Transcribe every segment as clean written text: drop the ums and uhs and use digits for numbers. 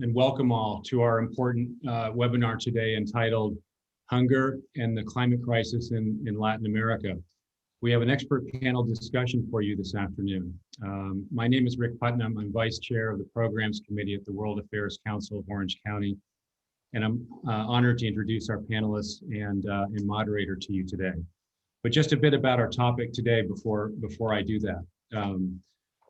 and welcome all to our important webinar today entitled Hunger and the Climate Crisis in Latin America. We have an expert panel discussion for you this afternoon. My name is Rick Putnam. I'm Vice Chair of the Programs Committee at the World Affairs Council of Orange County, and I'm honored to introduce our panelists and moderator to you today. But just a bit about our topic today before I do that.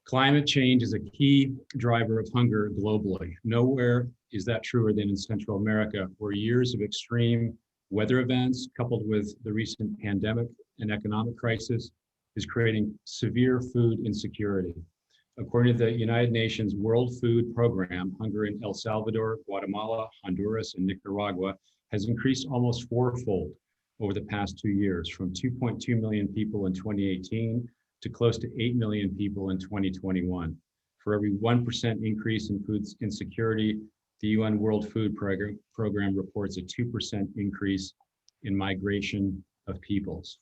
Climate change is a key driver of hunger globally. Nowhere is that truer than in Central America, where years of extreme weather events coupled with the recent pandemic and economic crisis is creating severe food insecurity. According to the United Nations World Food Program, hunger in El Salvador, Guatemala, Honduras, and Nicaragua has increased almost fourfold over the past 2 years, from 2.2 million people in 2018 to close to 8 million people in 2021. For every 1% increase in food insecurity, the UN World Food Program reports a 2% increase in migration of peoples.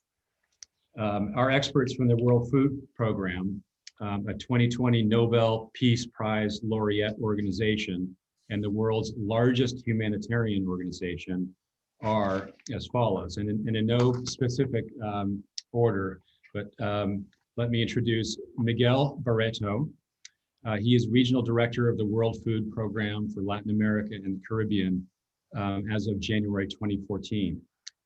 Our experts from the World Food Program, a 2020 Nobel Peace Prize laureate organization and the world's largest humanitarian organization, are as follows, and in no specific order, but let me introduce Miguel Barretto. He is Regional Director of the World Food Program for Latin America and the Caribbean as of January 2014.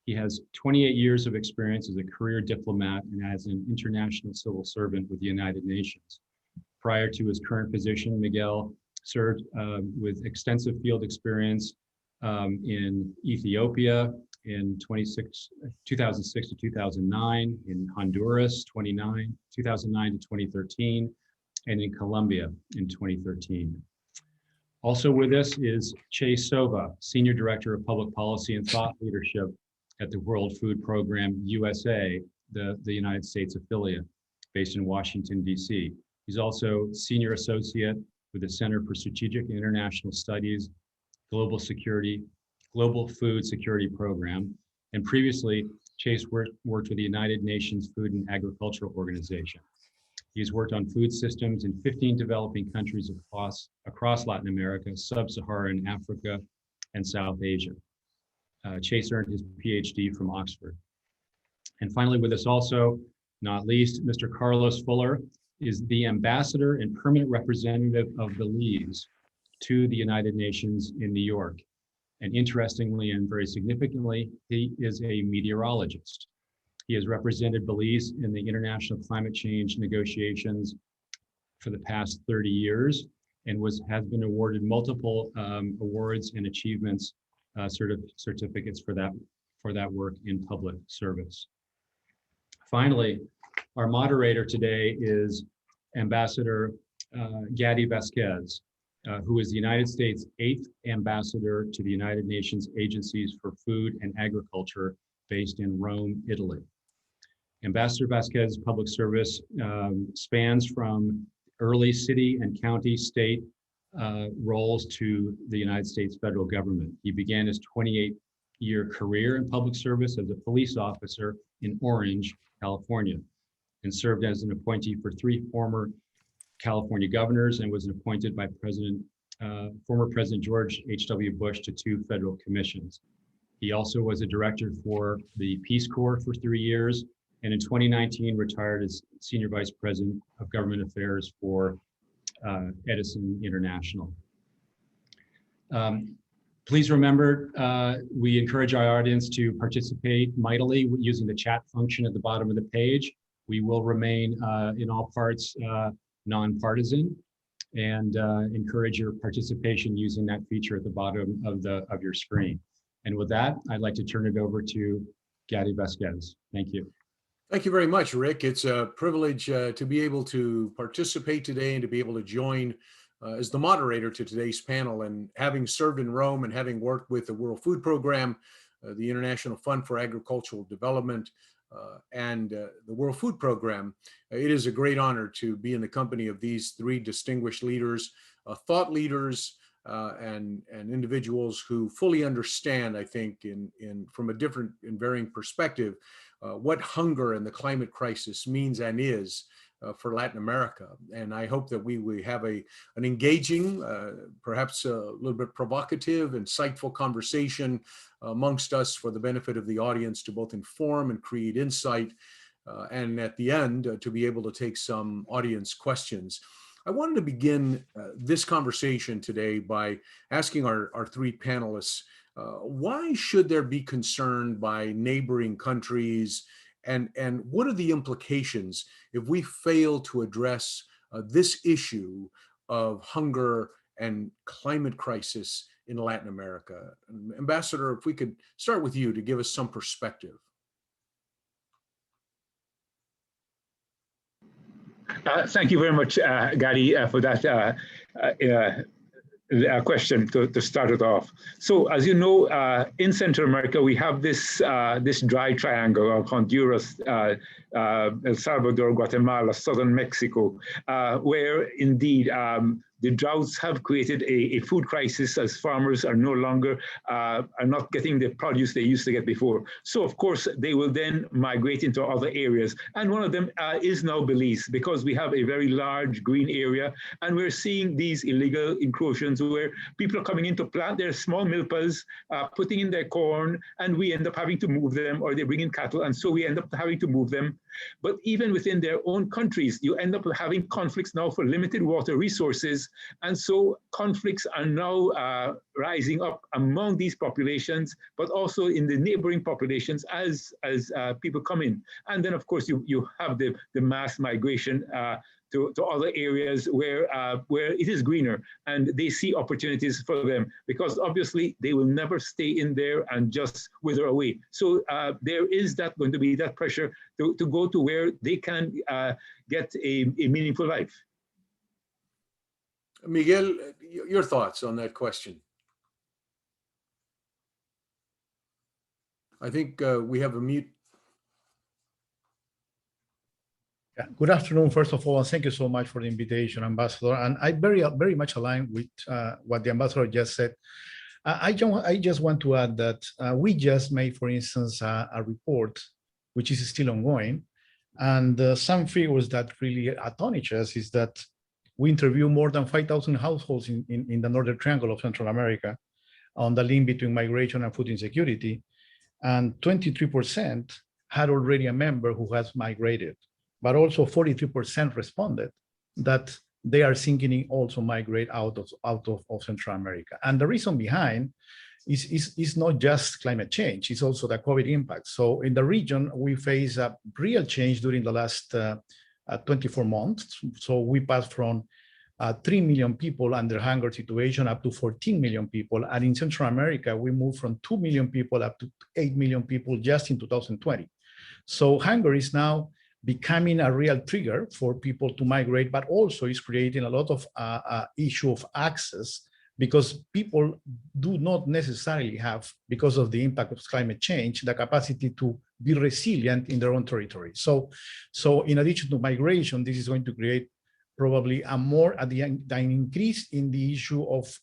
He has 28 years of experience as a career diplomat and as an international civil servant with the United Nations. Prior to his current position, Miguel served with extensive field experience in Ethiopia in 2006 to 2009, in Honduras 2009 to 2013, and in Colombia in 2013. Also with us is Chase Sova, Senior Director of Public Policy and Thought Leadership at the World Food Program USA, the United States affiliate based in Washington, D.C. He's also Senior Associate with the Center for Strategic and International Studies, Global Food Security Program, and previously Chase worked with the United Nations Food and Agricultural Organization. He's worked on food systems in 15 developing countries across Latin America, Sub-Saharan Africa, and South Asia. Chase earned his PhD from Oxford. And finally with us also, not least, Mr. Carlos Fuller is the ambassador and permanent representative of Belize to the United Nations in New York. And interestingly and very significantly, he is a meteorologist. He has represented Belize in the international climate change negotiations for the past 30 years and has been awarded multiple awards and achievements certificates for that work in public service. Finally, our moderator today is Ambassador Gadi Vasquez, who is the United States' 8th ambassador to the United Nations Agencies for Food and Agriculture based in Rome, Italy. Ambassador Vasquez's public service spans from early city and county state roles to the United States federal government. He began his 28-year career in public service as a police officer in Orange, California, and served as an appointee for 3 former California governors and was appointed by former President George H.W. Bush to 2 federal commissions. He also was a director for the Peace Corps for 3 years, and in 2019 retired as Senior Vice President of Government Affairs for Edison International. Please remember, we encourage our audience to participate mightily using the chat function at the bottom of the page. We will remain in all parts nonpartisan and encourage your participation using that feature at the bottom of your screen. And with that, I'd like to turn it over to Gadi Vasquez. Thank you. Thank you very much, Rick. It's a privilege to be able to participate today and to be able to join as the moderator to today's panel. And having served in Rome and having worked with the World Food Program, the International Fund for Agricultural Development, and the World Food Program, it is a great honor to be in the company of these 3 distinguished leaders, thought leaders, and individuals who fully understand, I think, from a different and varying perspective, what hunger and the climate crisis means and is for Latin America. And I hope that we have an engaging, perhaps a little bit provocative, insightful conversation amongst us for the benefit of the audience to both inform and create insight, and at the end to be able to take some audience questions. I wanted to begin this conversation today by asking our three panelists, why should there be concern by neighboring countries, and what are the implications if we fail to address this issue of hunger and climate crisis in Latin America? Ambassador, if we could start with you to give us some perspective. Thank you very much, Gary, for that question to start it off. So, as you know, in Central America, we have this dry triangle of Honduras, El Salvador, Guatemala, southern Mexico, where indeed the droughts have created a food crisis, as farmers are no longer are not getting the produce they used to get before. So of course they will then migrate into other areas, and one of them is now Belize, because we have a very large green area, and we're seeing these illegal encroachments where people are coming in to plant their small milpas, putting in their corn, and we end up having to move them, or they bring in cattle, and so we end up having to move them. But even within their own countries, you end up having conflicts now for limited water resources. And so conflicts are now rising up among these populations, but also in the neighboring populations as people come in. And then, of course, you have the mass migration to other areas where it is greener, and they see opportunities for them, because obviously they will never stay in there and just wither away. So there is going to be that pressure to go to where they can get a meaningful life. Miguel, your thoughts on that question? I think we have a mute. Yeah. Good afternoon, first of all, and thank you so much for the invitation, Ambassador. And I very much align with what the Ambassador just said. I just want to add that we just made, for instance, a report, which is still ongoing. And some figures that really astonish us is that we interviewed more than 5,000 households in the Northern Triangle of Central America on the link between migration and food insecurity. And 23% had already a member who has migrated, but also 43% responded that they are thinking also migrate out of Central America. And the reason behind is not just climate change, it's also the COVID impact. So in the region, we face a real change during the last 24 months. So we passed from 3 million people under hunger situation up to 14 million people. And in Central America, we moved from 2 million people up to 8 million people just in 2020. So hunger is now becoming a real trigger for people to migrate, but also is creating a lot of issue of access, because people do not necessarily have, because of the impact of climate change, the capacity to be resilient in their own territory. So in addition to migration, this is going to create probably an increase in the issue of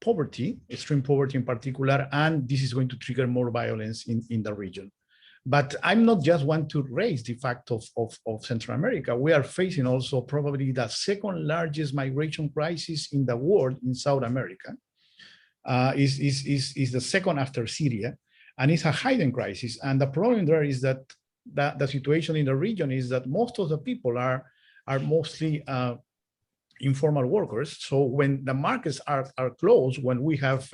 poverty, extreme poverty in particular, and this is going to trigger more violence in the region. But I'm not just want to raise the fact of Central America. We are facing also probably the second largest migration crisis in the world in South America. Is the second after Syria, and it's a hidden crisis. And the problem there is that the situation in the region is that most of the people are mostly informal workers. So when the markets are closed, when we have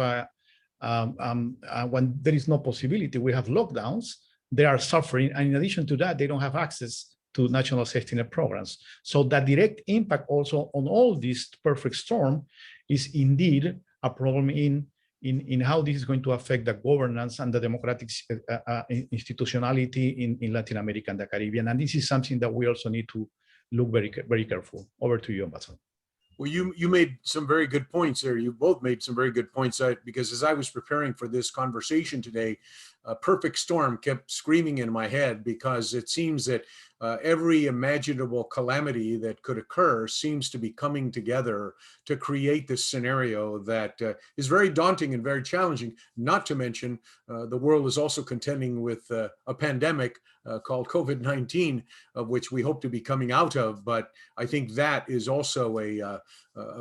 when there is no possibility, we have lockdowns, they are suffering. And in addition to that, they don't have access to national safety net programs. So the direct impact also on all this perfect storm is indeed a problem in how this is going to affect the governance and the democratic institutionality in Latin America and the Caribbean. And this is something that we also need to look very careful. Over to you, Ambassador. Well, you made some very good points there. You both made some very good points, because as I was preparing for this conversation today, a perfect storm kept screaming in my head, because it seems that every imaginable calamity that could occur seems to be coming together to create this scenario that is very daunting and very challenging. Not to mention, the world is also contending with a pandemic called COVID-19, of which we hope to be coming out of. But I think that is also a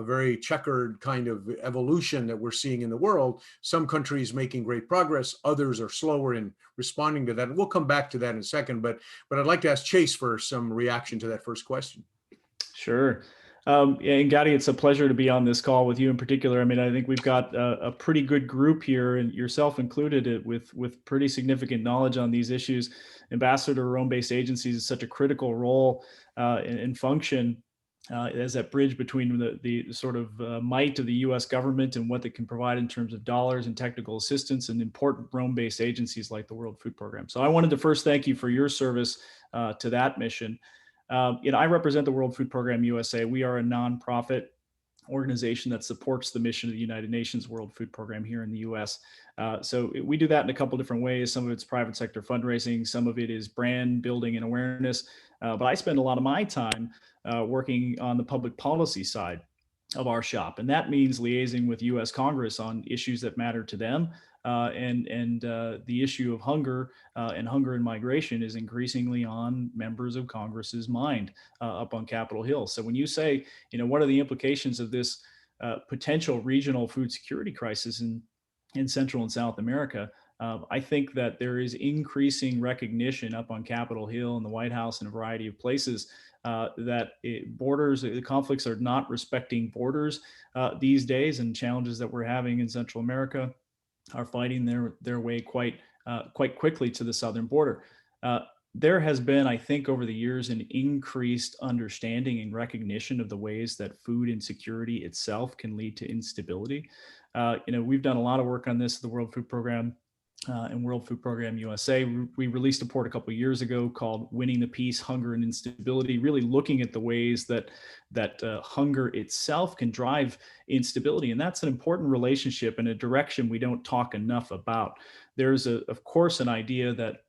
very checkered kind of evolution that we're seeing in the world. Some countries making great progress, others are slower in responding to that. And we'll come back to that in a second, but I'd like to ask Chase for some reaction to that first question. Sure. And Gadi, it's a pleasure to be on this call with you in particular. I mean, I think we've got a pretty good group here, and yourself included, with pretty significant knowledge on these issues. Ambassador Rome-based agencies is such a critical role and function as that bridge between the sort of might of the U.S. government and what they can provide in terms of dollars and technical assistance, and important Rome-based agencies like the World Food Program. So I wanted to first thank you for your service to that mission. I represent the World Food Program USA. We are a nonprofit organization that supports the mission of the United Nations World Food Program here in the US. So we do that in a couple different ways. Some of it's private sector fundraising, some of it is brand building and awareness. But I spend a lot of my time working on the public policy side of our shop. And that means liaising with US Congress on issues that matter to them. And the issue of hunger and migration is increasingly on members of Congress's mind up on Capitol Hill. So when you say, what are the implications of this potential regional food security crisis in Central and South America, I think that there is increasing recognition up on Capitol Hill and the White House and a variety of places that the conflicts are not respecting borders these days, and challenges that we're having in Central America are fighting their way quite quickly to the southern border. There has been, I think, over the years, an increased understanding and recognition of the ways that food insecurity itself can lead to instability. We've done a lot of work on this at the World Food Program and World Food Program USA. We released a report a couple of years ago called "Winning the Peace: Hunger and Instability," really looking at the ways that hunger itself can drive instability. And that's an important relationship and a direction we don't talk enough about. There's, of course, an idea that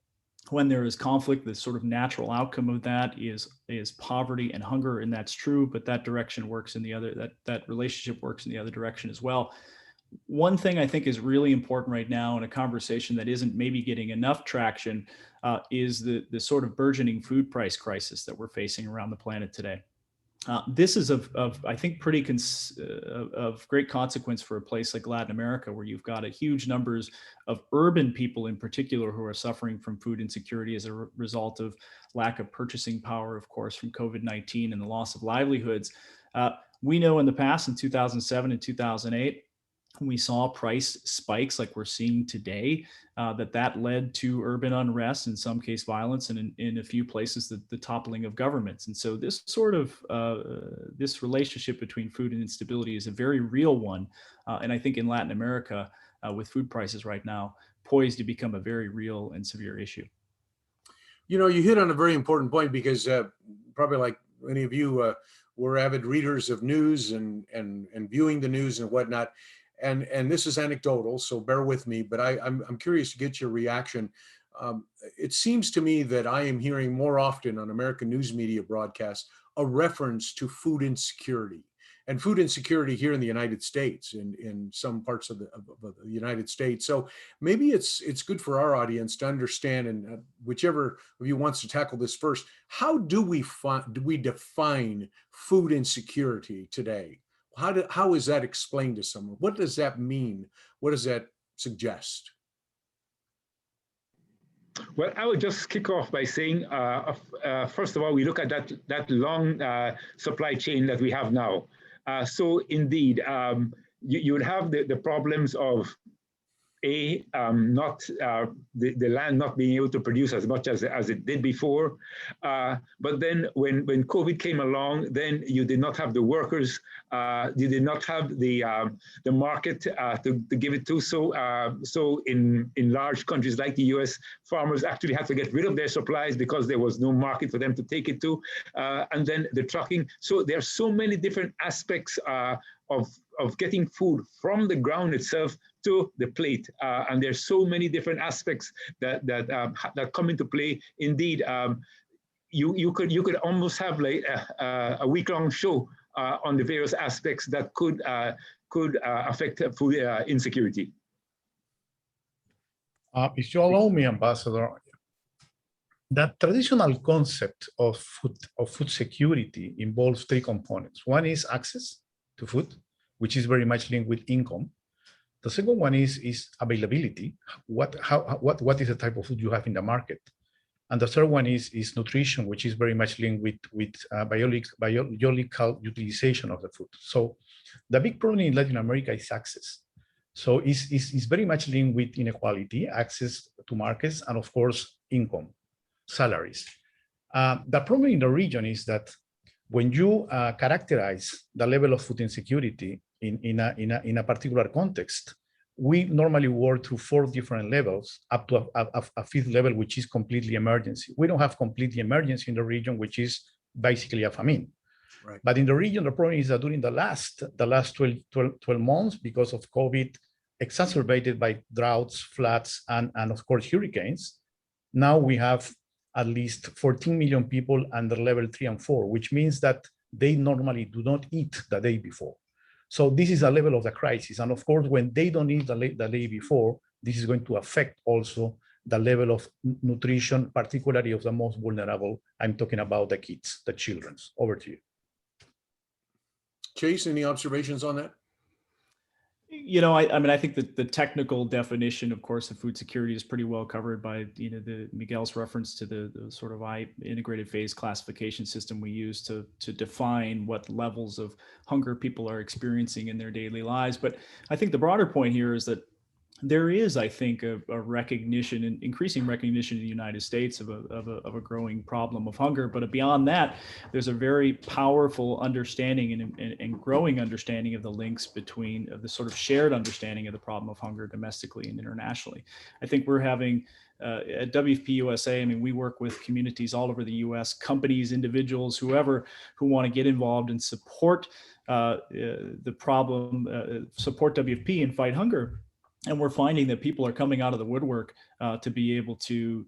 when there is conflict, the sort of natural outcome of that is poverty and hunger, and that's true, but that direction works in the other, that relationship works in the other direction as well. One thing I think is really important right now in a conversation that isn't maybe getting enough traction is the sort of burgeoning food price crisis that we're facing around the planet today. This is I think, of great consequence for a place like Latin America, where you've got a huge numbers of urban people in particular who are suffering from food insecurity as a result of lack of purchasing power, of course, from COVID-19 and the loss of livelihoods. We know in the past, in 2007 and 2008, we saw price spikes like we're seeing today, that led to urban unrest, in some case violence, and in a few places the toppling of governments. And so this sort of this relationship between food and instability is a very real one. And I think in Latin America, with food prices right now, poised to become a very real and severe issue. You hit on a very important point, because probably like many of you, we're avid readers of news and viewing the news and whatnot. And this is anecdotal, so bear with me, but I'm curious to get your reaction. It seems to me that I am hearing more often on American news media broadcasts a reference to food insecurity, and food insecurity here in the United States, in some parts of the United States. So maybe it's good for our audience to understand, and whichever of you wants to tackle this first, how do we define food insecurity today? How is that explained to someone? What does that mean? What does that suggest? Well, I would just kick off by saying, first of all, we look at that long supply chain that we have now. So indeed, you would have the problems of the land not being able to produce as much as it did before. But then when COVID came along, then you did not have the workers, you did not have the market to give it to. So in large countries like the US, farmers actually had to get rid of their supplies because there was no market for them to take it to. And then the trucking. So there are so many different aspects of getting food from the ground itself to the plate, and there's so many different aspects that come into play. Indeed, you could almost have like a week-long show on the various aspects that could affect food insecurity. If you allow me, Ambassador, that traditional concept of food security involves three components. One is access to food, which is very much linked with income. The second one is availability. What is the type of food you have in the market? And the third one is nutrition, which is very much linked with biological utilization of the food. So the big problem in Latin America is access. So it's very much linked with inequality, access to markets, and of course, income, salaries. The problem in the region is that when you characterize the level of food insecurity in a particular context, we normally work through 4 different levels up to a 5th level, which is completely emergency. We don't have completely emergency in the region, which is basically a famine. Right. But in the region, the problem is that during the last 12 months, because of COVID, exacerbated by droughts, floods, and of course, hurricanes, now we have at least 14 million people under level 3 and 4, which means that they normally do not eat the day before. So this is a level of the crisis. And of course, when they don't eat the day before, this is going to affect also the level of nutrition, particularly of the most vulnerable. I'm talking about the kids, the children. Over to you. Chase, any observations on that? You know, I mean, I think that the technical definition, of course, of food security is pretty well covered by, you know, Miguel's reference to the sort of integrated phase classification system we use to define what levels of hunger people are experiencing in their daily lives. But I think the broader point here is that there is, I think, a recognition, an increasing recognition in the United States of a growing problem of hunger. But beyond that, there's a very powerful understanding and growing understanding of the links between the sort of shared understanding of the problem of hunger domestically and internationally. I think we're having at WFP USA, I mean, we work with communities all over the US, companies, individuals, whoever, who want to get involved and support the problem, support WFP and fight hunger. And we're finding that people are coming out of the woodwork to be able to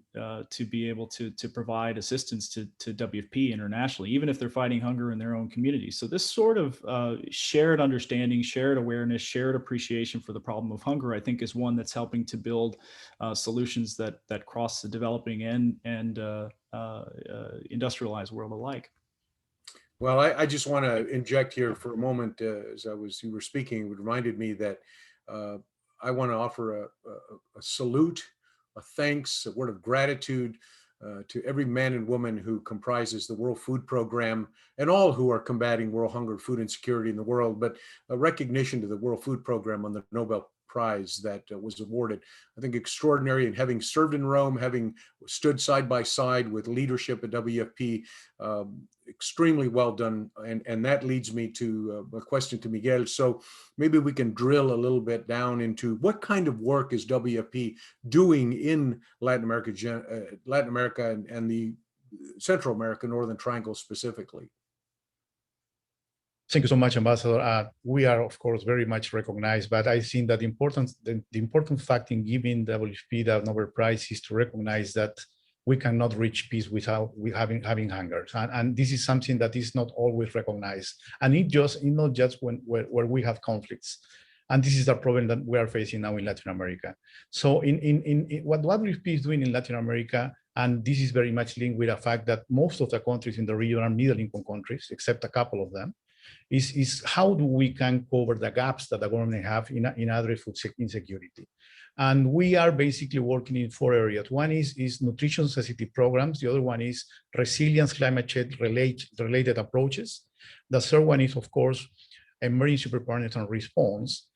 provide assistance to WFP internationally, even if they're fighting hunger in their own communities. So this sort of shared understanding, shared awareness, shared appreciation for the problem of hunger, I think, is one that's helping to build solutions that cross the developing and industrialized world alike. Well, I just want to inject here for a moment, as you were speaking, it reminded me that I want to offer a salute, a thanks, a word of gratitude to every man and woman who comprises the World Food Program and all who are combating world hunger, food insecurity in the world, but a recognition to the World Food Program on the Nobel Prize that was awarded. I think extraordinary, and having served in Rome, having stood side by side with leadership at WFP, extremely well done. And that leads me to a question to Miguel. So maybe we can drill a little bit down into what kind of work is WFP doing in Latin America and the Central America, Northern Triangle specifically. Thank you so much, Ambassador. We are, of course, very much recognized, but I think that the important fact in giving WFP the Nobel Prize is to recognize that we cannot reach peace without having hunger, and this is something that is not always recognized, and not just where we have conflicts, and this is the problem that we are facing now in Latin America. So, in what WFP is doing in Latin America, and this is very much linked with the fact that most of the countries in the region are middle-income countries, except a couple of them. Is how do we can cover the gaps that the government have in address food insecurity. And we are basically working in 4 areas. One is nutrition sensitive programs. The other one is resilience climate change related approaches. The third one is, of course, emergency preparedness and response,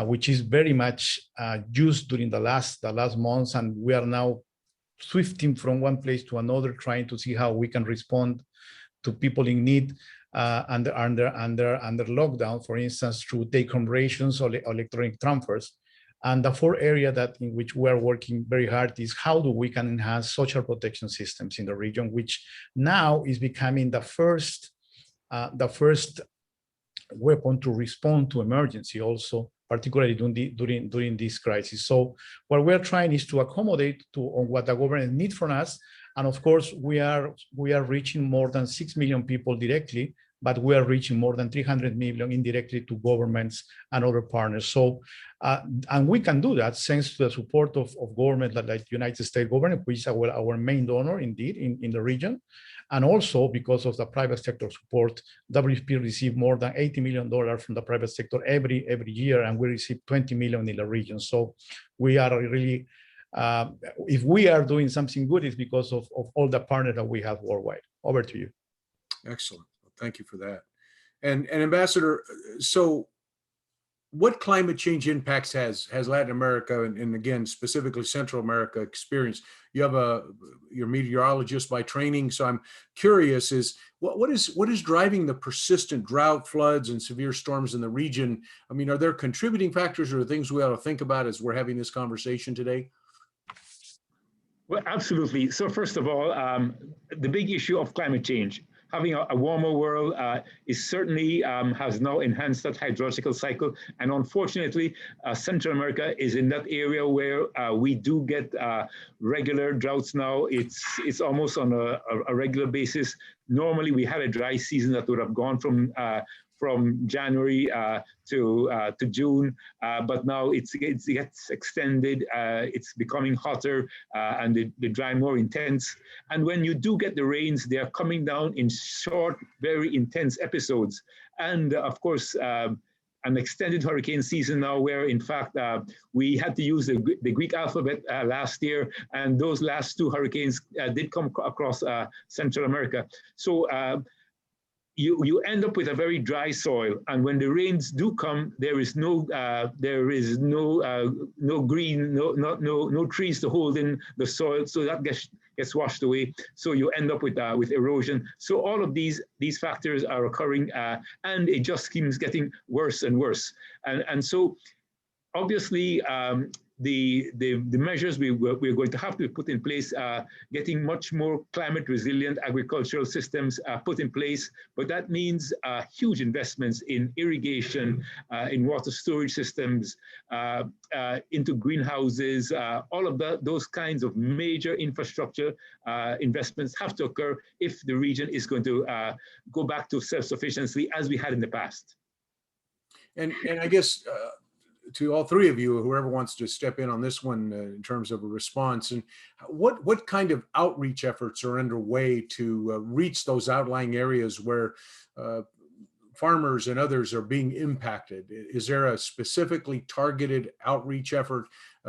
which is very much used during the last months. And we are now swifting from one place to another, trying to see how we can respond to people in need under lockdown, for instance, through take-home rations or electronic transfers. And the 4th area in which we are working very hard is how do we can enhance social protection systems in the region, which now is becoming the first weapon to respond to emergency, also particularly during this crisis. So what we're trying is to accommodate on what the government needs from us, And of course, we are reaching more than 6 million people directly, but we are reaching more than 300 million indirectly to governments and other partners. So, and we can do that thanks to the support of government like the United States government, which is our main donor indeed in the region. And also because of the private sector support, WFP receives more than $80 million from the private sector every year, and we receive 20 million in the region. So we are really, if we are doing something good, it's because of all the partners that we have worldwide. Over to you. Excellent. Thank you for that. And Ambassador, so what climate change impacts has Latin America and again, specifically Central America experienced? You have you're a meteorologist by training. So I'm curious what is driving the persistent drought, floods, and severe storms in the region? I mean, are there contributing factors or things we ought to think about as we're having this conversation today? Well, absolutely. So first of all, the big issue of climate change. Having a warmer world is certainly has now enhanced that hydrological cycle. And unfortunately, Central America is in that area where we do get regular droughts now. It's almost on a regular basis. Normally, we had a dry season that would have gone from January to June, but now it gets extended. It's becoming hotter and the dry more intense. And when you do get the rains, they are coming down in short, very intense episodes. And of course, an extended hurricane season now, where in fact we had to use the Greek alphabet last year, and those last two hurricanes did come across Central America. So you end up with a very dry soil, and when the rains do come, there is no green, no trees to hold in the soil, so that gets washed away. So you end up with erosion. So all of these factors are occurring, and it just keeps getting worse and worse. And so obviously, the measures we're going to have to put in place are getting much more climate resilient agricultural systems put in place, but that means huge investments in irrigation, in water storage systems, into greenhouses, all of those kinds of major infrastructure investments have to occur if the region is going to go back to self-sufficiency as we had in the past. And I guess to all three of you, whoever wants to step in on this one in terms of a response, and what kind of outreach efforts are underway to reach those outlying areas where farmers and others are being impacted? Is there a specifically targeted outreach effort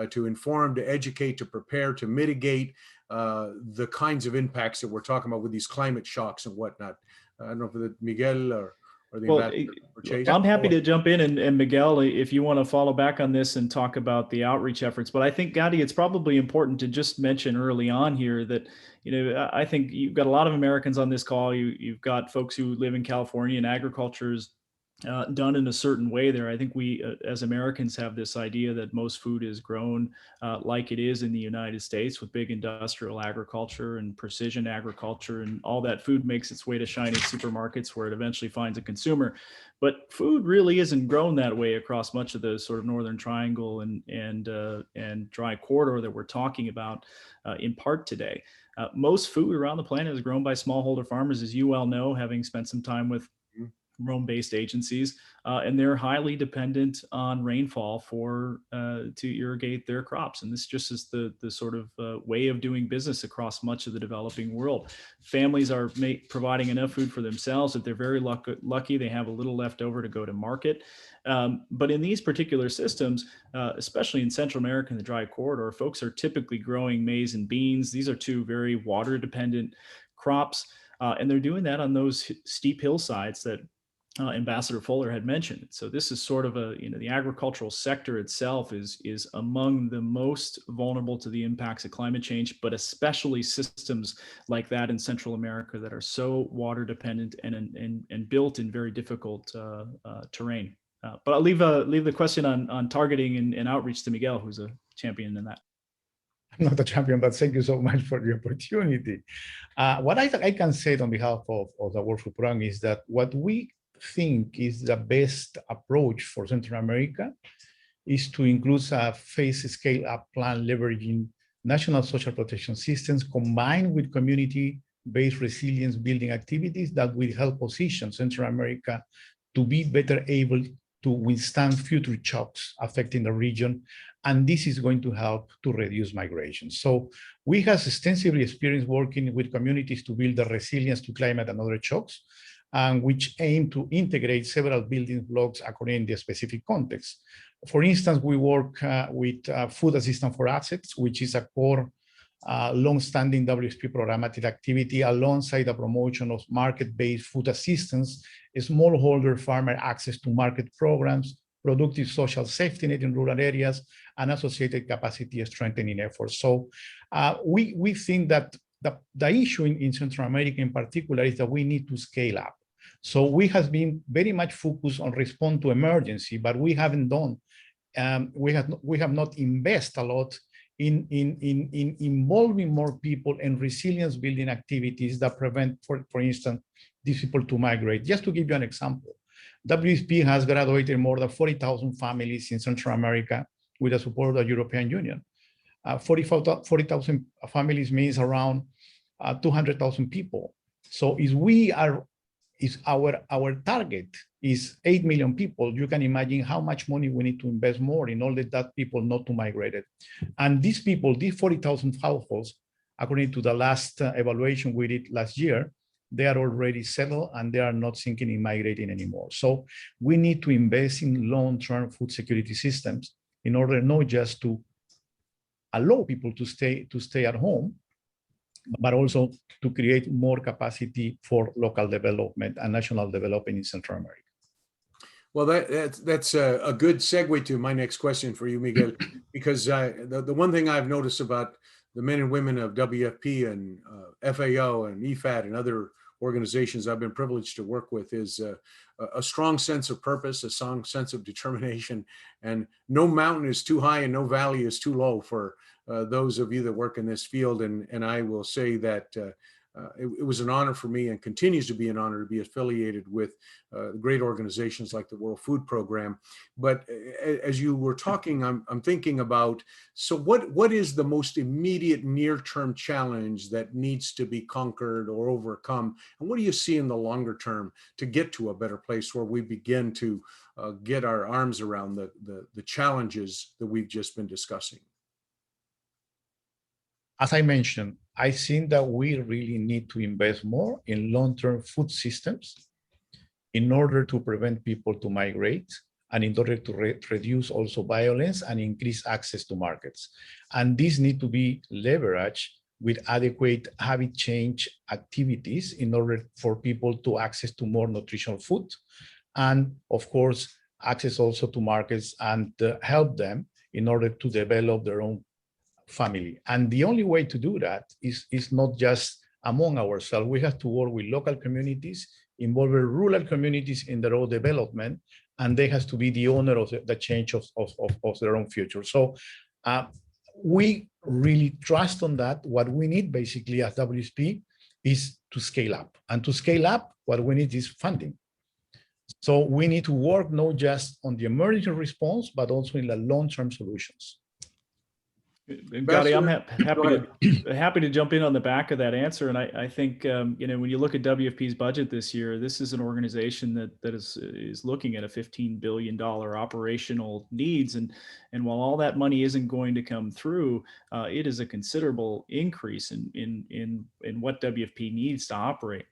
to inform, to educate, to prepare, to mitigate the kinds of impacts that we're talking about with these climate shocks and whatnot? I don't know if Miguel or Chase. I'm happy to jump in, and Miguel, if you want to follow back on this and talk about the outreach efforts. But I think, Gadi, it's probably important to just mention early on here that, I think you've got a lot of Americans on this call. You've got folks who live in California, and agriculture is done in a certain way there. I think we, as Americans, have this idea that most food is grown like it is in the United States, with big industrial agriculture and precision agriculture, and all that food makes its way to shiny supermarkets where it eventually finds a consumer. But food really isn't grown that way across much of the sort of Northern Triangle and dry corridor that we're talking about in part today. Most food around the planet is grown by smallholder farmers, as you well know, having spent some time with Rome-based agencies, and they're highly dependent on rainfall to irrigate their crops. And this just is the sort of way of doing business across much of the developing world. Families are providing enough food for themselves. If they're very lucky, they have a little left over to go to market. But in these particular systems, especially in Central America and the dry corridor, folks are typically growing maize and beans. These are two very water-dependent crops, and they're doing that on those steep hillsides that Ambassador Fuller had mentioned. So this is sort of the agricultural sector itself is among the most vulnerable to the impacts of climate change, but especially systems like that in Central America that are so water dependent and built in very difficult terrain. But I'll leave the question on targeting and outreach to Miguel, who's a champion in that. I'm not a champion, but thank you so much for the opportunity. What I can say on behalf of the World Food Program is that what we think is the best approach for Central America is to include a phase scale-up plan leveraging national social protection systems combined with community-based resilience building activities that will help position Central America to be better able to withstand future shocks affecting the region. And this is going to help to reduce migration. So we have extensively experience working with communities to build the resilience to climate and other shocks, which aim to integrate several building blocks according to the specific context. For instance, we work with Food Assistance for Assets, which is a core long-standing WSP programmatic activity alongside the promotion of market-based food assistance, smallholder farmer access to market programs, productive social safety net in rural areas, and associated capacity strengthening efforts. So we think that the issue in Central America in particular is that we need to scale up. So we have been very much focused on respond to emergency, but we haven't done, we have not invested a lot in involving more people in resilience building activities that prevent, for instance, these people to migrate. Just to give you an example, WSP has graduated more than 40,000 families in Central America with the support of the European Union. 40,000 families means around 200,000 people. So if our target is 8 million people, you can imagine how much money we need to invest more in order that people not to migrate. And these people, these 40,000 households, according to the last evaluation we did last year, they are already settled and they are not thinking in migrating anymore. So we need to invest in long-term food security systems in order not just to allow people to stay at home, but also to create more capacity for local development and national development in Central America. Well, that's a good segue to my next question for you, Miguel, because the one thing I've noticed about the men and women of WFP and FAO and EFAT and other organizations I've been privileged to work with is a strong sense of purpose, a strong sense of determination, and no mountain is too high and no valley is too low for those of you that work in this field. And I will say that it was an honor for me and continues to be an honor to be affiliated with great organizations like the World Food Program. But as you were talking, I'm thinking about, so what is the most immediate near-term challenge that needs to be conquered or overcome? And what do you see in the longer term to get to a better place where we begin to get our arms around the challenges that we've just been discussing? As I mentioned, I think that we really need to invest more in long-term food systems in order to prevent people to migrate and in order to reduce also violence and increase access to markets. And these need to be leveraged with adequate habit change activities in order for people to access to more nutritional food. And of course, access also to markets and help them in order to develop their own family. And the only way to do that is not just among ourselves. We have to work with local communities, involve rural communities in their own development, and they have to be the owner of the change of their own future. So we really trust on that. What we need basically as WSP is to scale up. And to scale up, what we need is funding. So we need to work not just on the emergency response, but also in the long-term solutions. Gadi, I'm happy to jump in on the back of that answer. And I think, when you look at WFP's budget this year, this is an organization that is looking at a $15 billion operational needs. And while all that money isn't going to come through, it is a considerable increase in what WFP needs to operate.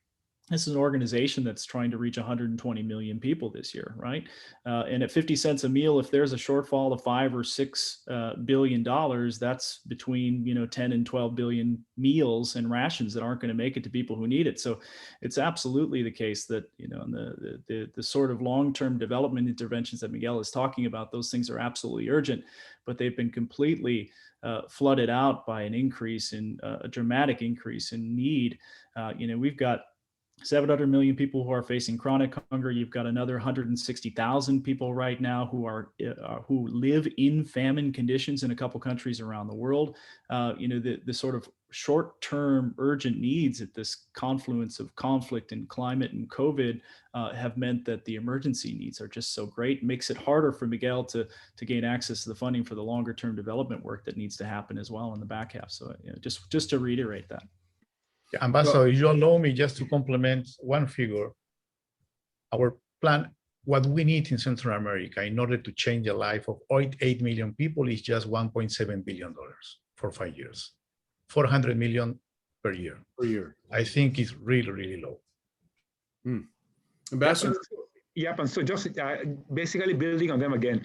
This is an organization that's trying to reach 120 million people this year, right? And at 50 cents a meal, if there's a shortfall of $5 or $6 billion, that's between 10 and 12 billion meals and rations that aren't going to make it to people who need it. So it's absolutely the case that the sort of long-term development interventions that Miguel is talking about, those things are absolutely urgent, but they've been completely flooded out by an increase in a dramatic increase in need. We've got 700 million people who are facing chronic hunger. You've got another 160,000 people right now who live in famine conditions in a couple countries around the world. The sort of short-term urgent needs at this confluence of conflict and climate and COVID have meant that the emergency needs are just so great. It makes it harder for Miguel to gain access to the funding for the longer-term development work that needs to happen as well in the back half. So just to reiterate that. Yeah, Ambassador, if you allow me just to complement one figure, our plan, what we need in Central America in order to change the life of 8 million people is just $1.7 billion for 5 years, 400 million per year. I think it's really, really low. Ambassador? Yep, and so just basically building on them again.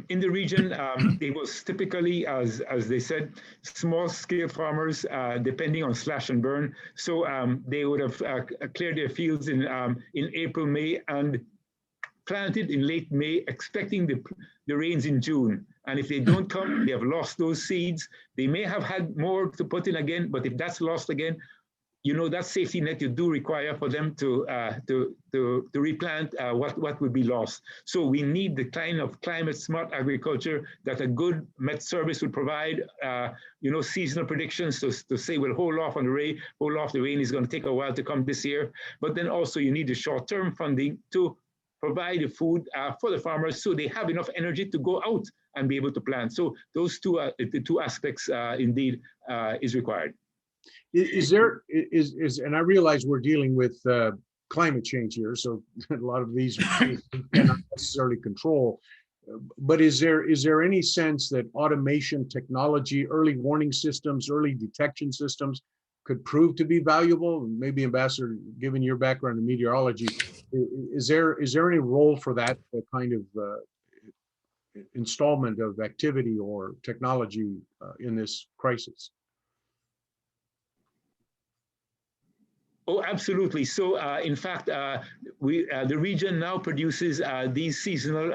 In the region, it was typically, as they said, small-scale farmers depending on slash and burn. So they would have cleared their fields in April, May, and planted in late May, expecting the rains in June. And if they don't come, they have lost those seeds. They may have had more to put in again, but if that's lost again, you know, that safety net you do require for them to replant what would be lost. So we need the kind of climate smart agriculture that a good Met Service would provide, you know, seasonal predictions to say, we'll hold off on the rain, the rain is going to take a while to come this year. But then also you need the short-term funding to provide the food for the farmers so they have enough energy to go out and be able to plant. So those the two aspects indeed is required. And I realize we're dealing with climate change here, so a lot of these we cannot necessarily control. But is there any sense that automation technology, early warning systems, early detection systems could prove to be valuable? Maybe, Ambassador, given your background in meteorology, is there any role for that kind of installment of activity or technology in this crisis? Oh, absolutely. So, in fact, the region now produces these seasonal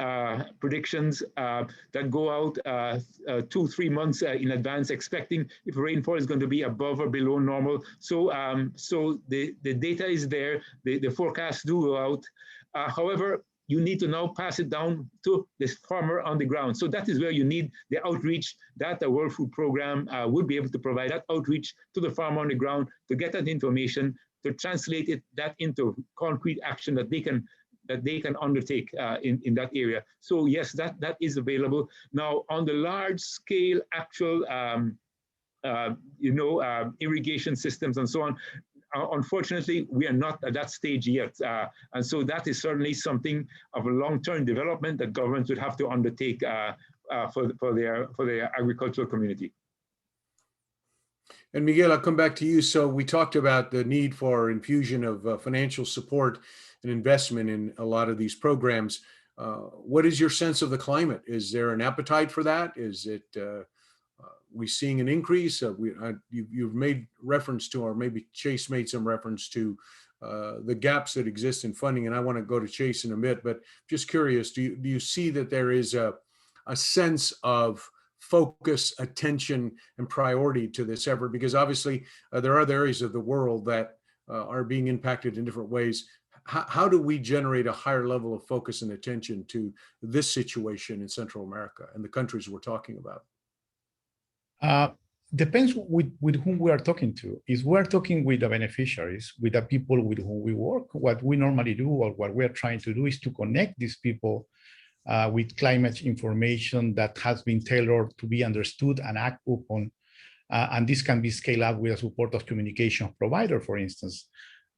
predictions that go out 2-3 months in advance, expecting if rainfall is going to be above or below normal. So, so the data is there. The forecasts do go out. However, you need to now pass it down to the farmer on the ground. So that is where you need the outreach that the World Food Program would be able to provide, that outreach to the farmer on the ground to get that information, to translate that into concrete action that they can undertake in that area. So yes, that is available. Now on the large scale actual irrigation systems and so on, unfortunately, we are not at that stage yet. And so that is certainly something of a long-term development that governments would have to undertake for their agricultural community. And Miguel, I'll come back to you. So we talked about the need for infusion of financial support and investment in a lot of these programs. What is your sense of the climate? Is there an appetite for that? Is it we seeing an increase? You've made reference to, or maybe Chase made some reference to the gaps that exist in funding, and I want to go to Chase in a bit, but just curious, do you see that there is a sense of focus, attention, and priority to this effort? Because obviously there are other areas of the world that are being impacted in different ways. How do we generate a higher level of focus and attention to this situation in Central America and the countries we're talking about? Depends with whom we are talking to. If we're talking with the beneficiaries, with the people with whom we work, what we normally do, or what we're trying to do, is to connect these people with climate information that has been tailored to be understood and act upon. And this can be scaled up with the support of communication provider, for instance.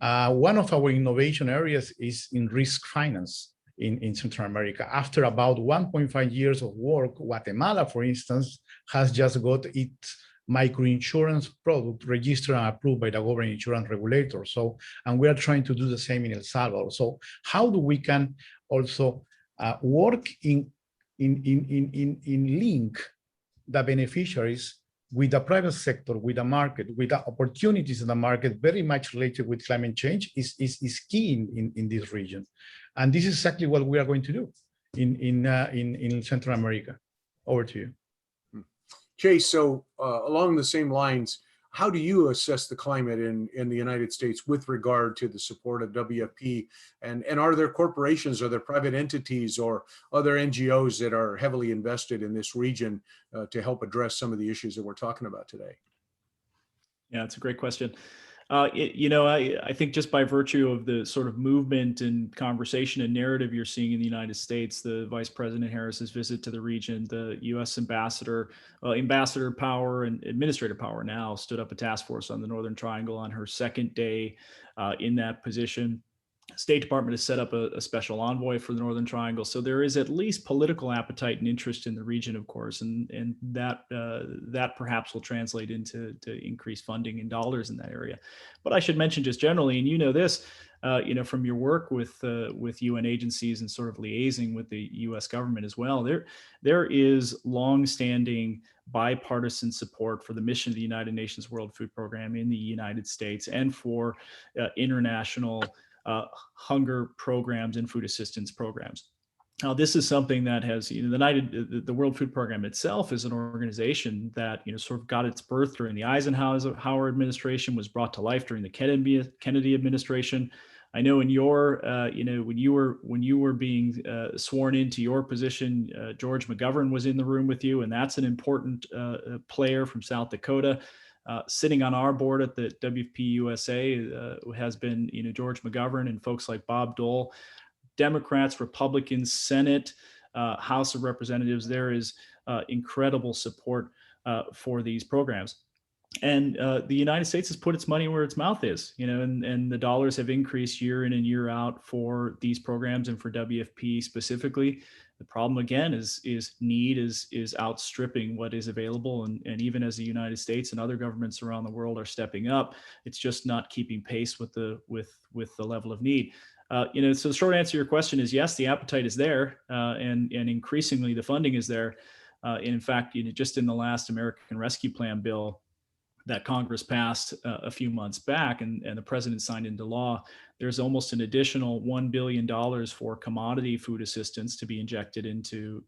One of our innovation areas is in risk finance in Central America. After about 1.5 years of work, Guatemala, for instance, has just got its microinsurance product registered and approved by the government insurance regulator. So, and we are trying to do the same in El Salvador. So how do we can also work in link the beneficiaries with the private sector, with the market, with the opportunities in the market, very much related with climate change is key in this region. And this is exactly what we are going to do in Central America. Over to you. Chase, so along the same lines, how do you assess the climate in the United States with regard to the support of WFP? And are there corporations, are there private entities or other NGOs that are heavily invested in this region to help address some of the issues that we're talking about today? Yeah, it's a great question. I think just by virtue of the sort of movement and conversation and narrative you're seeing in the United States, the Vice President Harris's visit to the region, the U.S. Ambassador Power and Administrator Power now stood up a task force on the Northern Triangle on her second day in that position. State Department has set up a special envoy for the Northern Triangle. So there is at least political appetite and interest in the region, of course, and that perhaps will translate into increased funding in dollars in that area. But I should mention just generally, and you know this, from your work with UN agencies and sort of liaising with the U.S. government as well, there is longstanding bipartisan support for the mission of the United Nations World Food Program in the United States and for international hunger programs and food assistance programs. Now, this is something that has, the World Food Program itself is an organization that, sort of got its birth during the Eisenhower administration, was brought to life during the Kennedy administration. I know in your, when you were being sworn into your position, George McGovern was in the room with you, and that's an important player from South Dakota. Sitting on our board at the WFP USA has been, George McGovern and folks like Bob Dole, Democrats, Republicans, Senate, House of Representatives. There is incredible support for these programs. And the United States has put its money where its mouth is, and the dollars have increased year in and year out for these programs and for WFP specifically. The problem again is need is outstripping what is available, and even as the United States and other governments around the world are stepping up, it's just not keeping pace with the level of need. So the short answer to your question is yes, the appetite is there, and increasingly the funding is there. In fact, just in the last American Rescue Plan bill that Congress passed a few months back and the president signed into law, there's almost an additional $1 billion for commodity food assistance to be injected into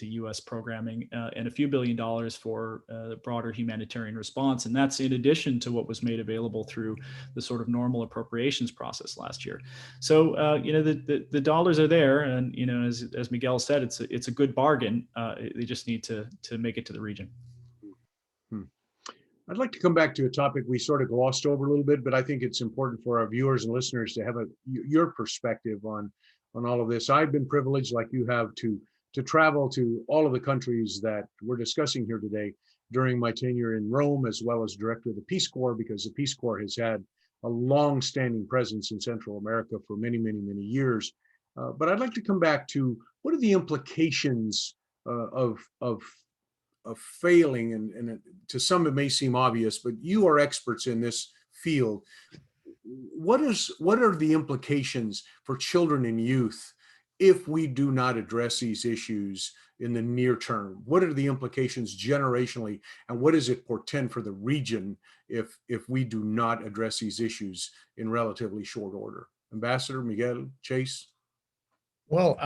U.S. programming, and a few $1 billion for the broader humanitarian response. And that's in addition to what was made available through the sort of normal appropriations process last year. So, the dollars are there, and, as Miguel said, it's a good bargain. They just need to make it to the region. I'd like to come back to a topic we sort of glossed over a little bit, but I think it's important for our viewers and listeners to have your perspective on all of this. I've been privileged, like you have, to travel to all of the countries that we're discussing here today during my tenure in Rome, as well as director of the Peace Corps, because the Peace Corps has had a long-standing presence in Central America for many, many, many years. But I'd like to come back to what are the implications of failing, and to some it may seem obvious, but you are experts in this field. What are the implications for children and youth if we do not address these issues in the near term? What are the implications generationally, and what does it portend for the region if we do not address these issues in relatively short order? Ambassador Miguel, Chase? Well,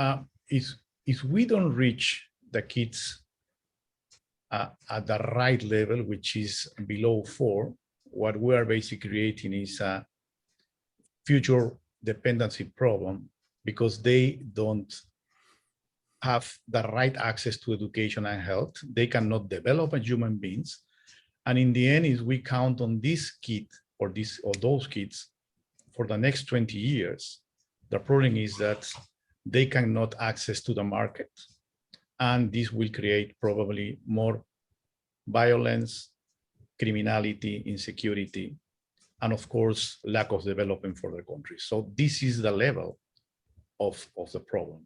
if we don't reach the kids at the right level, which is below 4, what we are basically creating is a future dependency problem, because they don't have the right access to education and health. They cannot develop as human beings. And in the end, if we count on this kid or those kids for the next 20 years, the problem is that they cannot access to the market. And this will create probably more violence, criminality, insecurity, and of course, lack of development for the country. So this is the level of the problem.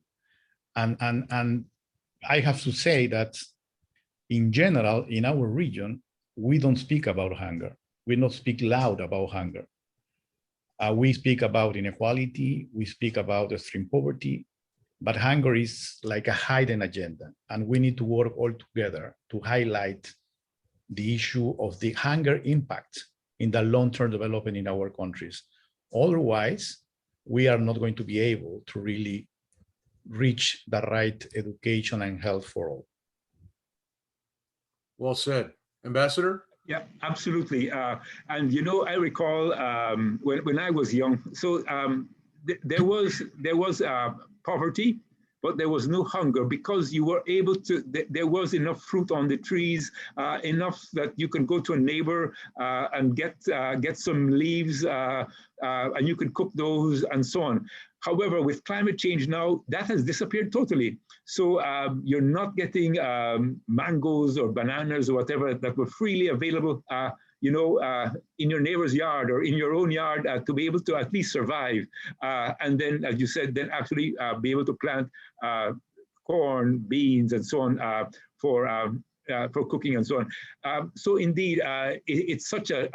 And I have to say that in general, in our region, we don't speak about hunger. We don't speak loud about hunger. We speak about inequality, we speak about extreme poverty, but hunger is like a hidden agenda, and we need to work all together to highlight the issue of the hunger impact in the long-term development in our countries. Otherwise, we are not going to be able to really reach the right education and health for all. Well said. Ambassador? Yeah, absolutely. And I recall when I was young, so there was poverty, but there was no hunger because you were able to, there was enough fruit on the trees, enough that you can go to a neighbor and get some leaves and you can cook those and so on. However, with climate change now, that has disappeared totally. So you're not getting mangoes or bananas or whatever that were freely available, in your neighbor's yard or in your own yard to be able to at least survive. And then, as you said, then actually be able to plant corn, beans, and so on for cooking and so on. So indeed, it's such a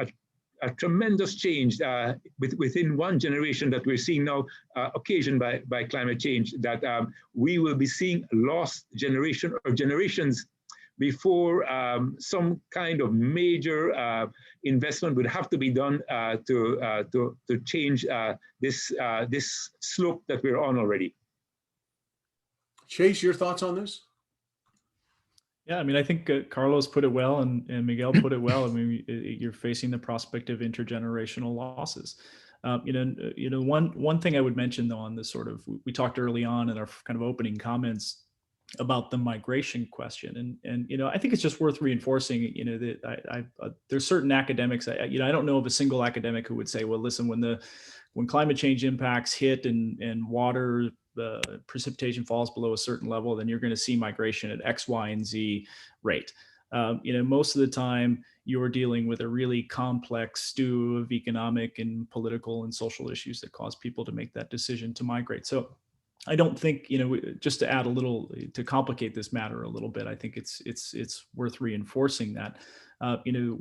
tremendous change within one generation that we're seeing now, occasioned by climate change, that we will be seeing lost generation or generations before some kind of major investment would have to be done to change this slope that we're on already. Chase, your thoughts on this? Yeah, I mean, I think Carlos put it well, and Miguel put it well. I mean, you're facing the prospect of intergenerational losses. One thing I would mention, though, on this sort of, we talked early on in our kind of opening comments about the migration question, and I think it's just worth reinforcing. That there's certain academics. I don't know of a single academic who would say, well, listen, when climate change impacts hit and water precipitation falls below a certain level, then you're going to see migration at X, Y, and Z rate. Most of the time you're dealing with a really complex stew of economic and political and social issues that cause people to make that decision to migrate. So I don't think, just to add a little, to complicate this matter a little bit, I think it's worth reinforcing that.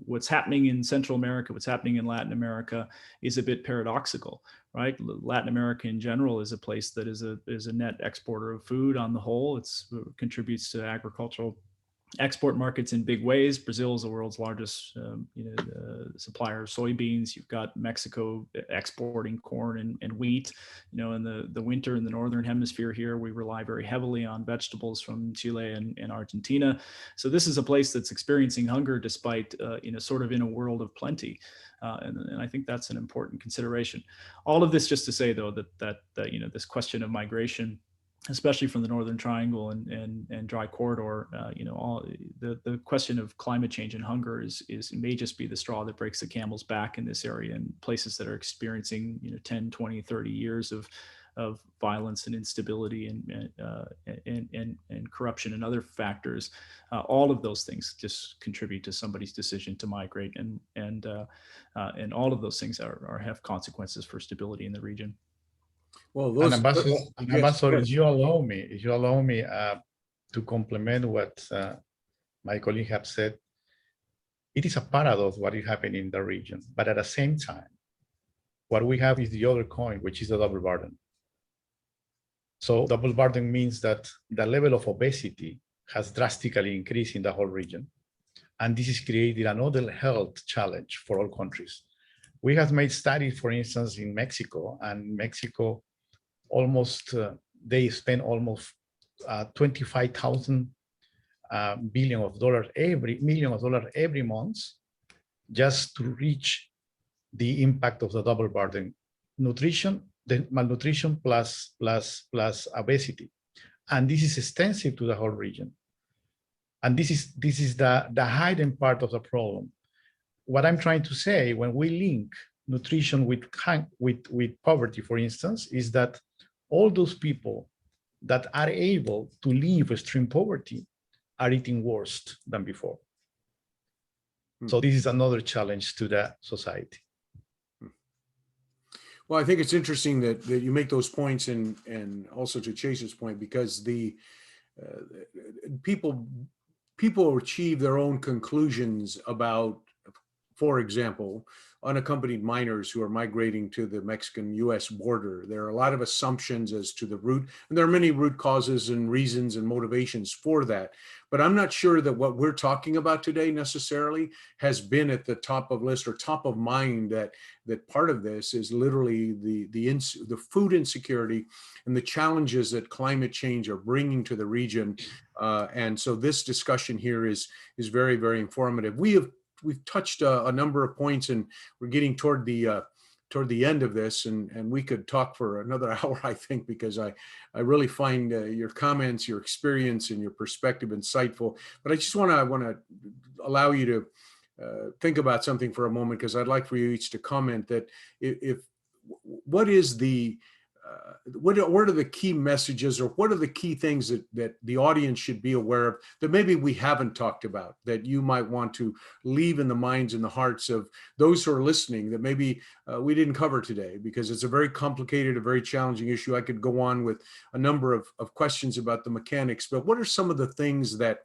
What's happening in Central America, what's happening in Latin America is a bit paradoxical, right? Latin America in general is a place that is a net exporter of food on the whole. It contributes to agricultural export markets in big ways. Brazil is the world's largest supplier of soybeans. You've got Mexico exporting corn and wheat. In the winter in the northern hemisphere here, we rely very heavily on vegetables from Chile and Argentina. So this is a place that's experiencing hunger despite sort of in a world of plenty. And I think that's an important consideration. All of this just to say, though, that this question of migration, especially from the Northern Triangle and dry corridor, all the question of climate change and hunger may just be the straw that breaks the camel's back in this area, and places that are experiencing 10, 20, 30 years of violence and instability and corruption and other factors. All of those things just contribute to somebody's decision to migrate, and all of those things have consequences for stability in the region. Well, those, Ambassador, if you allow me to complement what my colleague have said, it is a paradox what is happening in the region, but at the same time, what we have is the other coin, which is the double burden. So double burden means that the level of obesity has drastically increased in the whole region, and this has created another health challenge for all countries. We have made studies, for instance, in Mexico, and Mexico they spend almost 25,000 million of dollars every month just to reach the impact of the double burden: nutrition, the malnutrition plus obesity, and this is extensive to the whole region. And this is the hidden part of the problem. What I'm trying to say, when we link nutrition with poverty, for instance, is that all those people that are able to live extreme poverty are eating worse than before. So this is another challenge to the society. Well, I think it's interesting that you make those points, and also to Chase's point, because the people achieve their own conclusions about, for example, unaccompanied minors who are migrating to the Mexican-US border. There are a lot of assumptions as to the root, and there are many root causes and reasons and motivations for that. But I'm not sure that what we're talking about today necessarily has been at the top of list or top of mind, that part of this is literally the food insecurity and the challenges that climate change are bringing to the region. And so this discussion here is very, very informative. We've touched a number of points, and we're getting toward the toward the end of this, and we could talk for another hour, I think, because I really find your comments, your experience, and your perspective insightful. But I just want to allow you to think about something for a moment, because I'd like for you each to comment that what is the what are the key messages, or what are the key things that the audience should be aware of that maybe we haven't talked about, that you might want to leave in the minds and the hearts of those who are listening, that maybe we didn't cover today, because it's a very complicated, a very challenging issue. I could go on with a number of questions about the mechanics, but what are some of the things that